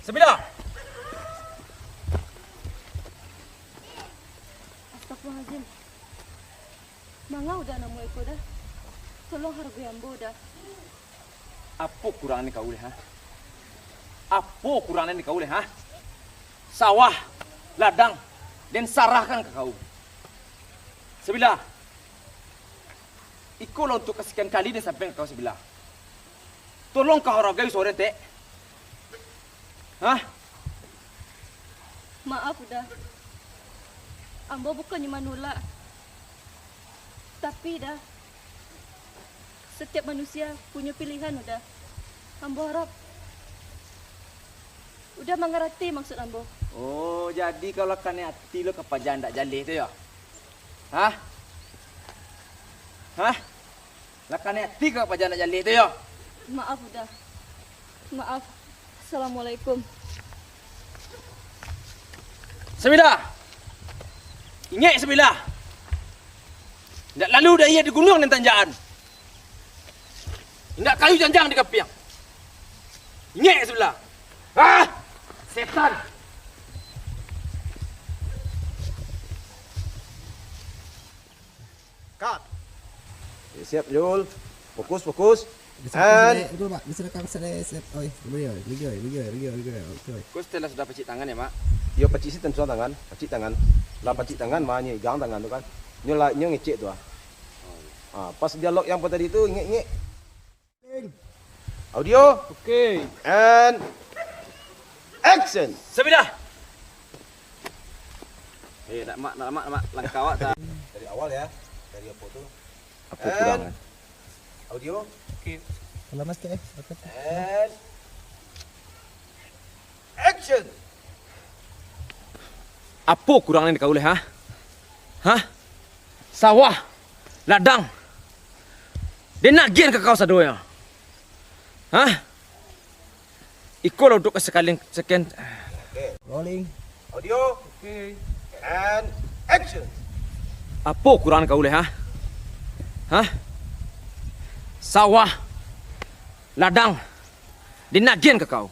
Sebilah. Astagfirullahaladzim. Manga udah namu eko dah. Tolong hargai ambo dah. Apa kurangan kau boleh, ha? Apa kurangan kau boleh, ha? Sawah, ladang, dan sarahkan ke kau. Sebilah. Ikulah untuk kesekian kali dan sampai kau sebilah. Tolong kau hargai sore te. Hah? Maaf udah. Ambo bukannya manula. Tapi dah. Setiap manusia punya pilihan udah. Ambo harap. Udah mengerti maksud ambo. Oh, jadi kalau kan hati lo kepajan tak jalih tu ya? Hah? Hah? Lakan hati kepajan tak jalih tu ya? Maaf udah. Maaf. Assalamualaikum. Sebilah. Ingat sebilah. Tidak lalu dah ia di gunung dan tanjakan. Tidak kayu janjang di kapiang. Ingat sebilah. Ah! Setan. Cut. Okay, siap Jul. Fokus. Betul Pak, bisa rekam saya siap. Oi, pergi. Okey. Kau setelah sudah pecik tangan ya, Mak? Yo pacik sistem suara tangan, pacik tangan. Lah pacik tangan mahnya gang tangan tu kan. Nyo ngecek tu ah. Pas dialog yang tadi tu ingat. Audio. Okey. And action. Sebilah. Nak mak langkah awak tak. Dari awal ya. Dari apa tu? Apa kurangan? Audio. Okey. Kalau Mas ke And action. Apa kurangan kau boleh, ha? Hah? Sawah, ladang. Dia nak gian ke kau sadoya. Hah? Ikulah untuk sekian. Okay. rolling. Audio. Okey. And action. Apa kurangan kau boleh, ha? Hah? Sawah, ladang. Dia nak gian ke kau.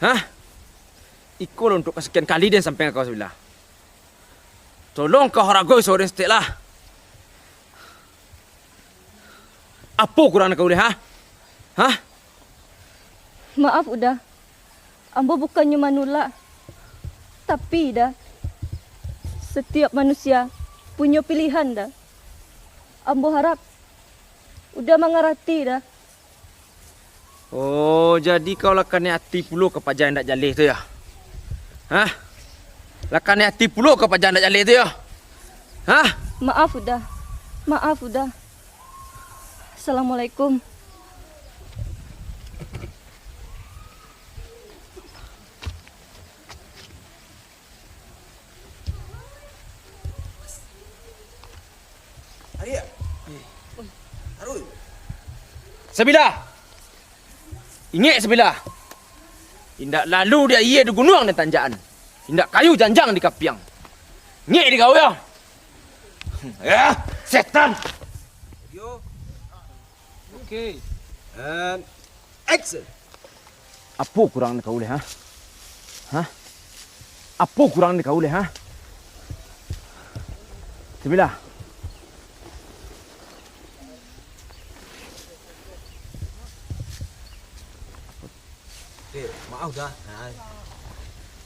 Hah? Ikulah untuk kesekian kali dan sampai kau sebelah. Tolong kau hargai sore setiap lah. Apa kurangan kau boleh, ha? Hah? Maaf udah. Ambo bukannya manula. Tapi dah. Setiap manusia punya pilihan dah. Ambo harap udah mengerti dah. Oh, jadi kau lakan hati puluh ke pajan tak jalih tu ya? Hah? Lakan hati puluh ke pajan tak jalih tu ya? Hah? Maaf udah. Maaf udah. Assalamualaikum. Arya. Arul. Sebilah. Ingat sebilah. Indak lalu dia ia di gunung dan tanjakan. Indak kayu janjang di kapiang. Ingat di kau ya? Ya, setan. Audio. Okey. And action. Apa kurang kau boleh, ha? Hah? Apa kurang kau boleh, ha? Sebilah. Okay, maaf dah.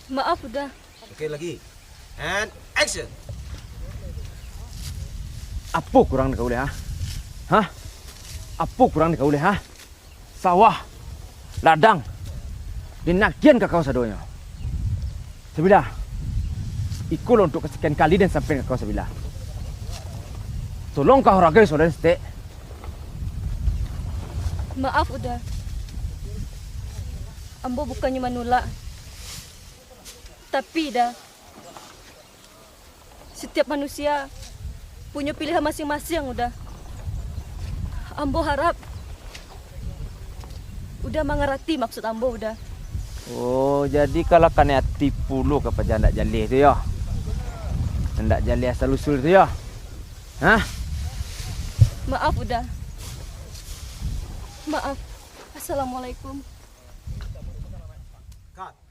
Maaf udah. Okay lagi. And action. Apa kurang kau boleh, ha? Hah? Apa kurang kau boleh, ha? Sawah, ladang, dinakian ke kau sadonya. Sebilah. Ikulah untuk kesekian kali dan sampai ke kau sebilah. Tolong kau hargai saudara setek. Maaf udah. Ambo bukannya manula. Tapi dah. Setiap manusia punya pilihan masing-masing udah. Ambo harap udah mengerti maksud ambo udah. Oh, jadi kalau kan hati puluh ke pajan tak jalih tu ya? Hendak jalih asal usul tu ya? Hah? Maaf udah. Maaf. Assalamualaikum. Cut.